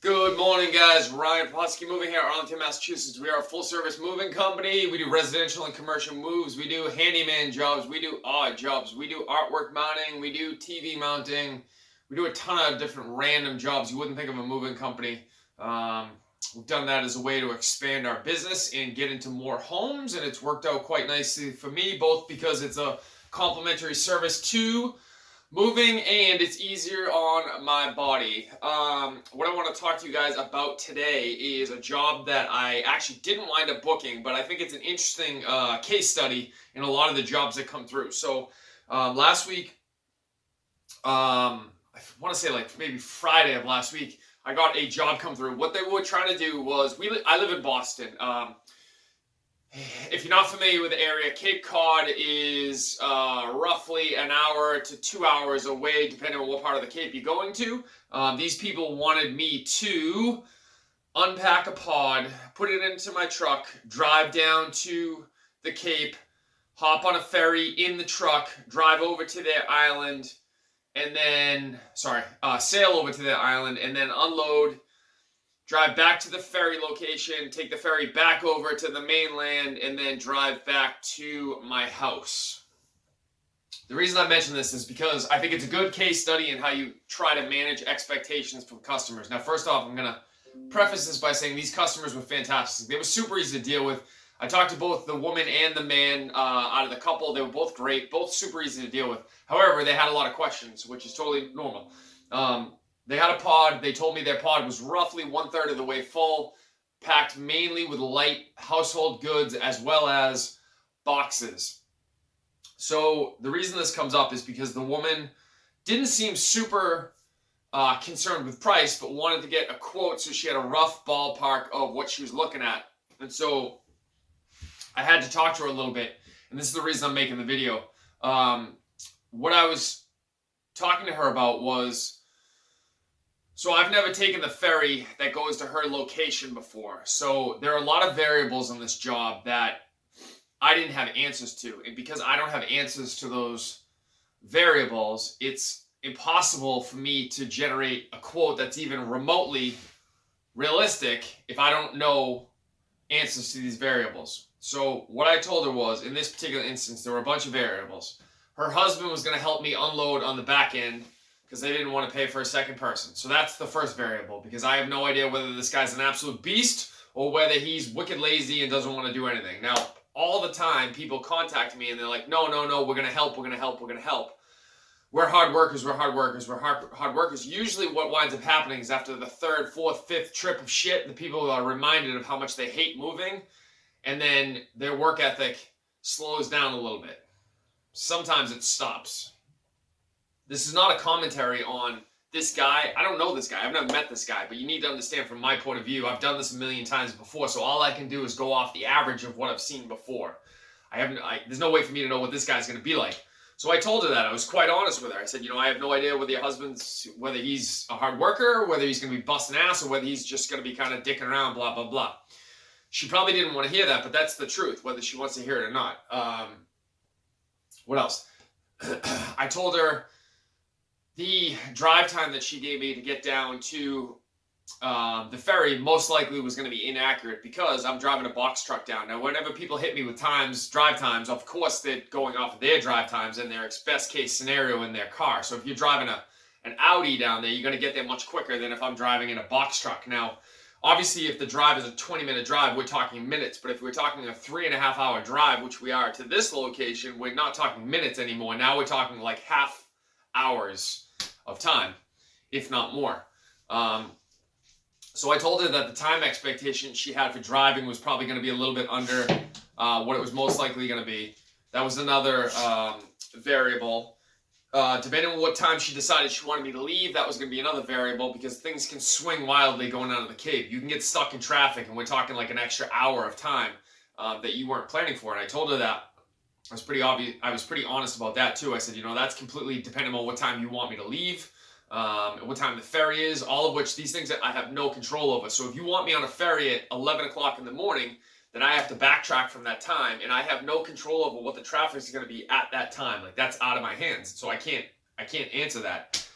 Good morning, guys. Ryan Plosky Moving here, Arlington, Massachusetts. We are a full-service moving company. We do residential and commercial moves. We do handyman jobs. We do odd jobs. We do artwork mounting. We do TV mounting. We do a ton of different random jobs. You wouldn't think of a moving company. We've done that as a way to expand our business and get into more homes, and it's worked out quite nicely for me, both because it's a complimentary service to moving and it's easier on my body. What I want to talk to you guys about today is a job that I actually didn't wind up booking, but I think it's an interesting case study in a lot of the jobs that come through. So last week, I want to say like maybe Friday of last week, I got a job come through. What they were trying to do was, I live in Boston. If you're not familiar with the area, Cape Cod is roughly an hour to 2 hours away, depending on what part of the Cape you're going to. These people wanted me to unpack a pod, put it into my truck, drive down to the Cape, hop on a ferry in the truck, drive over to their island, and then, sail over to their island, and then unload, drive back to the ferry location, take the ferry back over to the mainland, and then drive back to my house. The reason I mention this is because I think it's a good case study in how you try to manage expectations from customers. Now, first off, I'm going to preface this by saying these customers were fantastic. They were super easy to deal with. I talked to both the woman and the man out of the couple. They were both great, both super easy to deal with. However, they had a lot of questions, which is totally normal. They had a pod. They told me their pod was roughly 1/3 of the way full, packed mainly with light household goods as well as boxes. So the reason this comes up is because the woman didn't seem super concerned with price, but wanted to get a quote, so she had a rough ballpark of what she was looking at. And so I had to talk to her a little bit, and this is the reason I'm making the video. What I was talking to her about was, so I've never taken the ferry that goes to her location before. So there are a lot of variables in this job that I didn't have answers to. And because I don't have answers to those variables, it's impossible for me to generate a quote that's even remotely realistic if I don't know answers to these variables. So what I told her was, in this particular instance, there were a bunch of variables. Her husband was going to help me unload on the back end, because they didn't want to pay for a second person. So that's the first variable, because I have no idea whether this guy's an absolute beast or whether he's wicked lazy and doesn't want to do anything. Now, all the time, people contact me and they're like, no, we're going to help, we're going to help, we're going to help. We're hard workers, we're hard workers, we're hard workers. Usually what winds up happening is after the third, fourth, fifth trip of shit, the people are reminded of how much they hate moving, and then their work ethic slows down a little bit. Sometimes it stops. This is not a commentary on this guy. I don't know this guy. I've never met this guy, but you need to understand from my point of view, I've done this a million times before, so all I can do is go off the average of what I've seen before. There's no way for me to know what this guy's going to be like. So I told her that. I was quite honest with her. I said, I have no idea whether whether he's a hard worker, whether he's going to be busting ass, or whether he's just going to be kind of dicking around, blah, blah, blah. She probably didn't want to hear that, but that's the truth, whether she wants to hear it or not. What else? I told her the drive time that she gave me to get down to the ferry most likely was going to be inaccurate, because I'm driving a box truck down. Now, whenever people hit me with drive times, of course they're going off of their drive times and their best case scenario in their car. So if you're driving an Audi down there, you're going to get there much quicker than if I'm driving in a box truck. Now, obviously, if the drive is a 20-minute drive, we're talking minutes. But if we're talking a 3.5-hour drive, which we are to this location, we're not talking minutes anymore. Now we're talking like half hours of time, if not more. So I told her that the time expectation she had for driving was probably going to be a little bit under what it was most likely going to be. That was another variable. Depending on what time she decided she wanted me to leave, that was going to be another variable, because things can swing wildly going out of the Cape. You can get stuck in traffic, and we're talking like an extra hour of time that you weren't planning for. And I told her that. I was pretty honest about that too. I said, that's completely dependent on what time you want me to leave, what time the ferry is, all of which these things that I have no control over. So if you want me on a ferry at 11 o'clock in the morning, then I have to backtrack from that time, and I have no control over what the traffic is going to be at that time. Like, that's out of my hands. So I can't answer that.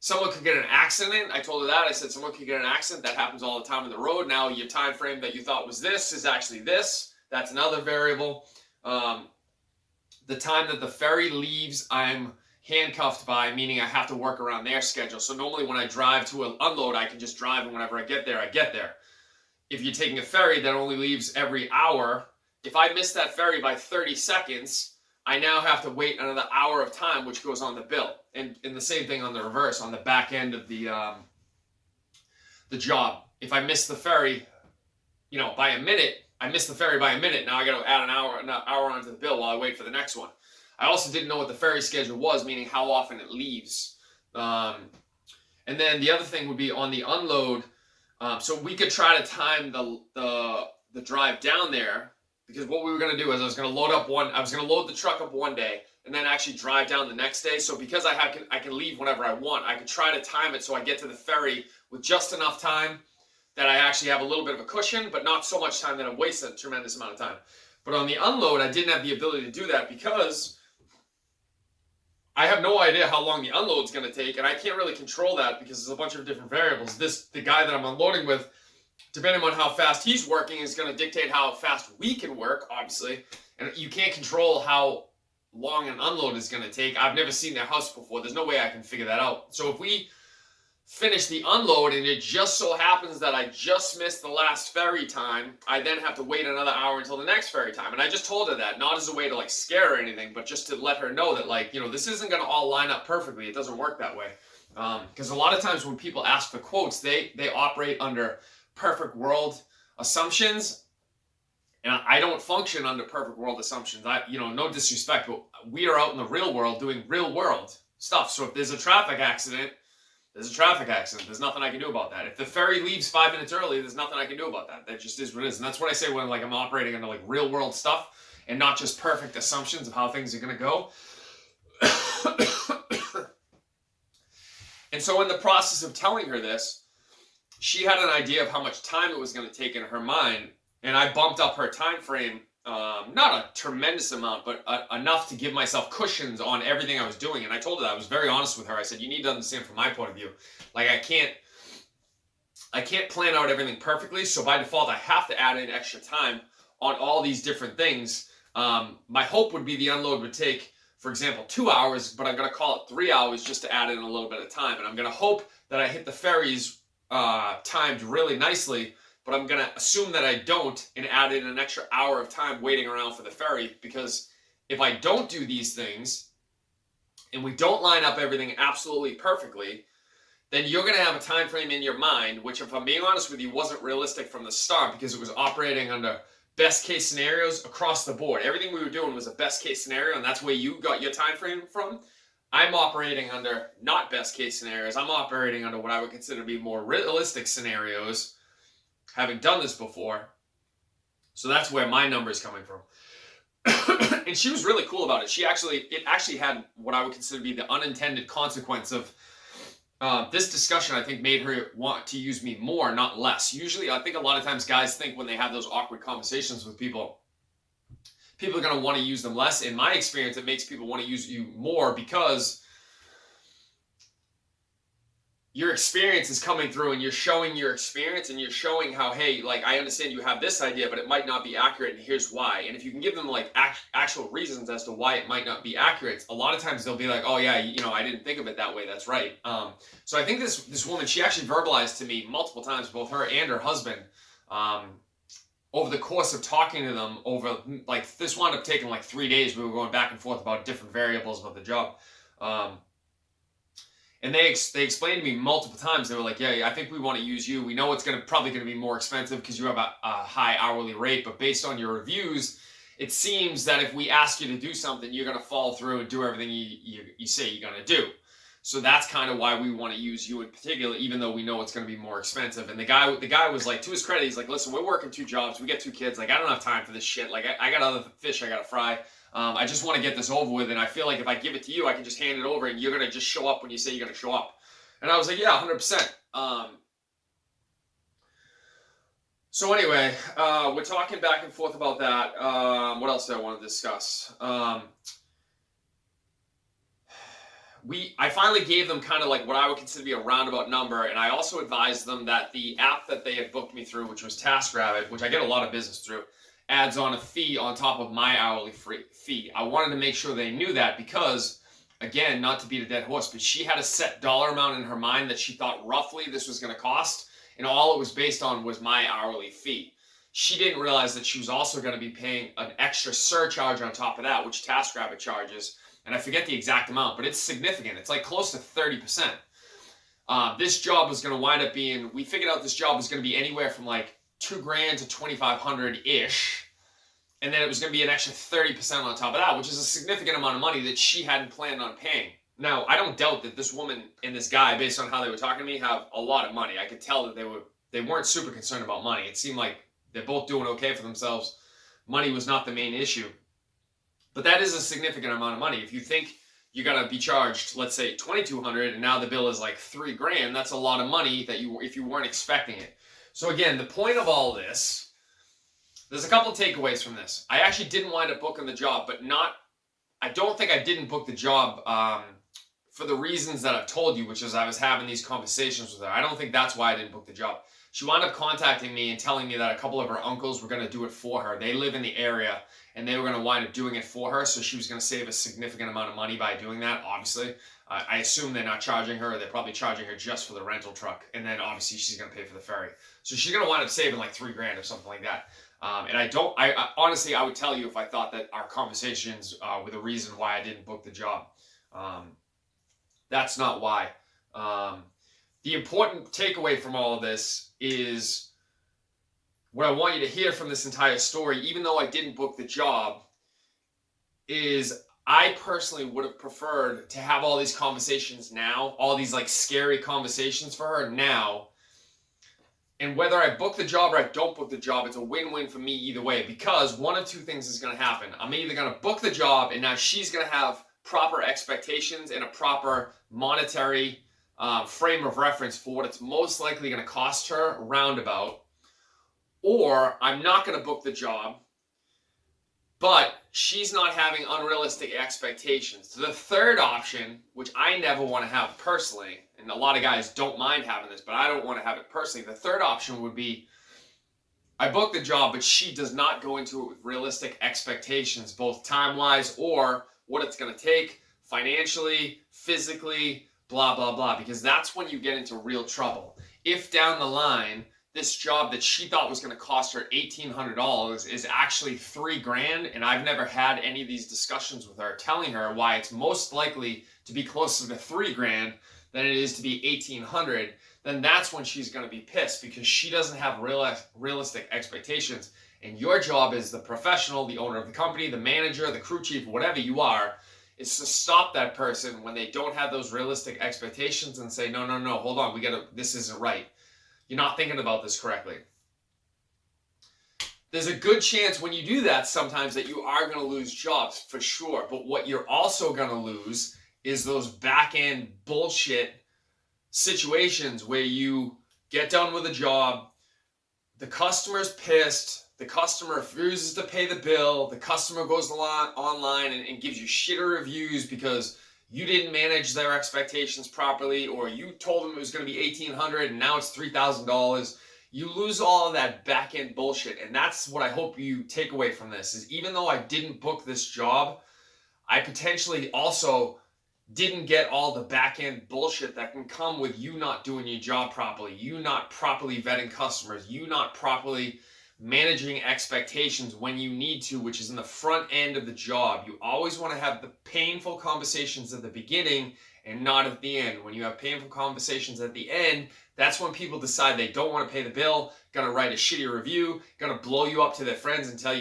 Someone could get an accident. I told her that. I said someone could get an accident. That happens all the time on the road. Now your time frame that you thought was this is actually this. That's another variable. The time that the ferry leaves, I'm handcuffed by, meaning I have to work around their schedule. So normally when I drive to an unload, I can just drive, and whenever I get there, I get there. If you're taking a ferry that only leaves every hour, if I miss that ferry by 30 seconds, I now have to wait another hour of time, which goes on the bill. And the same thing on the reverse, on the back end of the job. If I miss the ferry, by a minute, I missed the ferry by a minute. Now I got to add an hour onto the bill while I wait for the next one. I also didn't know what the ferry schedule was, meaning how often it leaves. And then the other thing would be on the unload. So we could try to time the drive down there, because what we were going to do is I was going to load the truck up one day and then actually drive down the next day. So because I can leave whenever I want, I could try to time it so I get to the ferry with just enough time that I actually have a little bit of a cushion, but not so much time that I'm wasting a tremendous amount of time. But on the unload, I didn't have the ability to do that because I have no idea how long the unload is going to take, and I can't really control that because there's a bunch of different variables. The guy that I'm unloading with, depending on how fast he's working, is going to dictate how fast we can work, obviously. And you can't control how long an unload is going to take. I've never seen their house before. There's no way I can figure that out. So if we finish the unload and it just so happens that I just missed the last ferry time, I then have to wait another hour until the next ferry time. And I just told her that, not as a way to scare her or anything, but just to let her know that this isn't going to all line up perfectly. It doesn't work that way. Because a lot of times when people ask for quotes, they operate under perfect world assumptions, and I don't function under perfect world assumptions. No disrespect, but we are out in the real world doing real world stuff. So if there's a traffic accident, there's a traffic accident. There's nothing I can do about that. If the ferry leaves 5 minutes early, there's nothing I can do about that. That just is what it is. And that's what I say when I'm operating under real world stuff and not just perfect assumptions of how things are going to go. And so in the process of telling her this, she had an idea of how much time it was going to take in her mind, and I bumped up her time frame, not a tremendous amount, but enough to give myself cushions on everything I was doing. And I told her that. I was very honest with her. I said, you need to understand from my point of view, I can't plan out everything perfectly, so by default I have to add in extra time on all these different things. My hope would be the unload would take, for example, 2 hours, but I'm going to call it 3 hours just to add in a little bit of time. And I'm going to hope that I hit the ferries timed really nicely, but I'm going to assume that I don't and add in an extra hour of time waiting around for the ferry, because if I don't do these things and we don't line up everything absolutely perfectly, then you're going to have a time frame in your mind, which, if I'm being honest with you, wasn't realistic from the start, because it was operating under best case scenarios across the board. Everything we were doing was a best case scenario, and that's where you got your time frame from. I'm operating under not best case scenarios. I'm operating under what I would consider to be more realistic scenarios, having done this before. So that's where my number is coming from. And she was really cool about it. It actually had what I would consider to be the unintended consequence of this discussion. I think made her want to use me more, not less. Usually, I think a lot of times guys think when they have those awkward conversations with people are going to want to use them less. In my experience, it makes people want to use you more, because your experience is coming through and you're showing your experience, and you're showing how, hey, I understand you have this idea, but it might not be accurate, and here's why. And if you can give them actual reasons as to why it might not be accurate, a lot of times they'll be like, oh yeah, I didn't think of it that way. That's right. So I think this woman, she actually verbalized to me multiple times, both her and her husband, over the course of talking to them over, this wound up taking 3 days. We were going back and forth about different variables about the job. And they explained to me multiple times. They were like, yeah, I think we want to use you. We know it's probably going to be more expensive because you have a high hourly rate, but based on your reviews, it seems that if we ask you to do something, you're going to follow through and do everything you say you're going to do. So that's kind of why we want to use you in particular, even though we know it's going to be more expensive. And the guy was like, to his credit, he's like, listen, we're working 2 jobs. We get 2 kids. I don't have time for this shit. I got other fish I got to fry. I just want to get this over with. And I feel like if I give it to you, I can just hand it over and you're going to just show up when you say you're going to show up. And I was like, yeah, 100%. So anyway, we're talking back and forth about that. What else do I want to discuss? I finally gave them kind of like what I would consider to be a roundabout number, and I also advised them that the app that they had booked me through, which was TaskRabbit, which I get a lot of business through, adds on a fee on top of my hourly fee. I wanted to make sure they knew that because, again, not to beat a dead horse, but she had a set dollar amount in her mind that she thought roughly this was going to cost, and all it was based on was my hourly fee. She didn't realize that she was also going to be paying an extra surcharge on top of that, which TaskRabbit charges. And I forget the exact amount, but it's significant. It's like close to 30%. This job was going to wind up being, we figured out this job was going to be anywhere from like $2,000 to $2,500-ish. And then it was going to be an extra 30% on top of that, which is a significant amount of money that she hadn't planned on paying. Now, I don't doubt that this woman and this guy, based on how they were talking to me, have a lot of money. I could tell that they weren't super concerned about money. It seemed like they're both doing okay for themselves. Money was not the main issue. But that is a significant amount of money. If you think you're going to be charged, let's say $2,200, and now the bill is like $3,000, that's a lot of money that if you weren't expecting it. So again, the point of all this, there's a couple of takeaways from this. I actually didn't wind up booking the job, but I don't think I didn't book the job for the reasons that I've told you, which is I was having these conversations with her. I don't think that's why I didn't book the job. She wound up contacting me and telling me that a couple of her uncles were going to do it for her. They live in the area, and they were going to wind up doing it for her, so she was going to save a significant amount of money by doing that, obviously. I assume they're not charging her. They're probably charging her just for the rental truck, and then obviously she's going to pay for the ferry. So she's going to wind up saving like $3,000 or something like that. And I honestly, I would tell you if I thought that our conversations were the reason why I didn't book the job. That's not why. The important takeaway from all of this is what I want you to hear from this entire story, even though I didn't book the job, is I personally would have preferred to have all these conversations now, all these like scary conversations for her now. And whether I book the job or I don't book the job, it's a win-win for me either way, because one of two things is going to happen. I'm either going to book the job and now she's going to have proper expectations and a proper monetary frame of reference for what it's most likely going to cost her roundabout, or I'm not going to book the job, but she's not having unrealistic expectations. So the third option, which I never want to have personally, and a lot of guys don't mind having this, but I don't want to have it personally. The third option would be I book the job, but she does not go into it with realistic expectations, both time-wise or what it's going to take financially, physically, blah, blah, blah, because that's when you get into real trouble. If down the line, this job that she thought was going to cost her $1,800 is actually $3,000, and I've never had any of these discussions with her telling her why it's most likely to be closer to $3,000 than it is to be $1,800, then that's when she's going to be pissed because she doesn't have realistic expectations. And your job as the professional, the owner of the company, the manager, the crew chief, whatever you are, is to stop that person when they don't have those realistic expectations and say, no, hold on, this isn't right. You're not thinking about this correctly. There's a good chance when you do that sometimes that you are going to lose jobs for sure. But what you're also going to lose is those back-end bullshit situations where you get done with a job, the customer's pissed, the customer refuses to pay the bill, the customer goes online and gives you shitter reviews because you didn't manage their expectations properly, or you told them it was going to be $1,800 and now it's $3,000. You lose all of that back-end bullshit, and that's what I hope you take away from this, is even though I didn't book this job, I potentially also didn't get all the back-end bullshit that can come with you not doing your job properly, you not properly vetting customers, you not properly managing expectations when you need to, which is in the front end of the job. You always want to have the painful conversations at the beginning and not at the end. When you have painful conversations at the end, that's when people decide they don't want to pay the bill, gonna write a shitty review, gonna blow you up to their friends and tell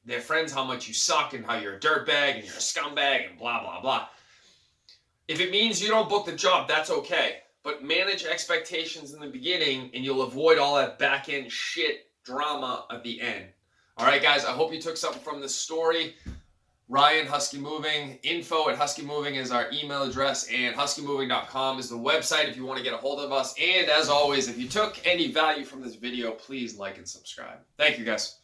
their friends how much you suck and how you're a dirtbag and you're a scumbag and blah, blah, blah. If it means you don't book the job, that's okay. But manage expectations in the beginning and you'll avoid all that back-end shit drama at the end. All right, guys, I hope you took something from this story. Ryan, Husky Moving, info@huskymoving is our email address, and huskymoving.com is the website if you want to get a hold of us. And as always, if you took any value from this video, please like and subscribe. Thank you, guys.